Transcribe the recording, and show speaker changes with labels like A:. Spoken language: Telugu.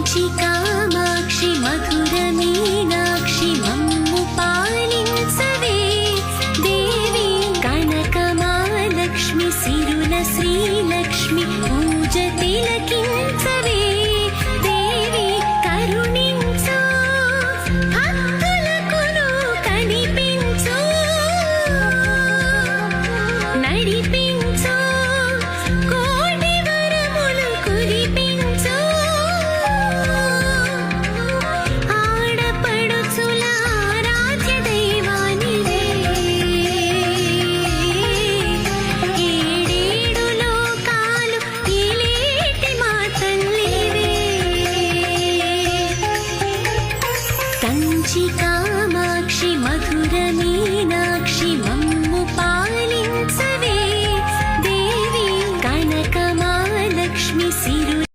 A: కంచి కామాక్షి మధుర మీనాక్షి మమ్ము పాలించవే దేవి కనకమాలక్ష్మి సిరుల శ్రీలక్ష్మి పూజ తిలకించవే దేవి కరుణించు భక్తులకును కనిపించు నడిపించు కోటి వరములు కురిపించు ఆడపడుచుల ఆరాధ్య దైవానివే ఏడేడు లోకాలు ఏలేటి మా తల్లివే కంచి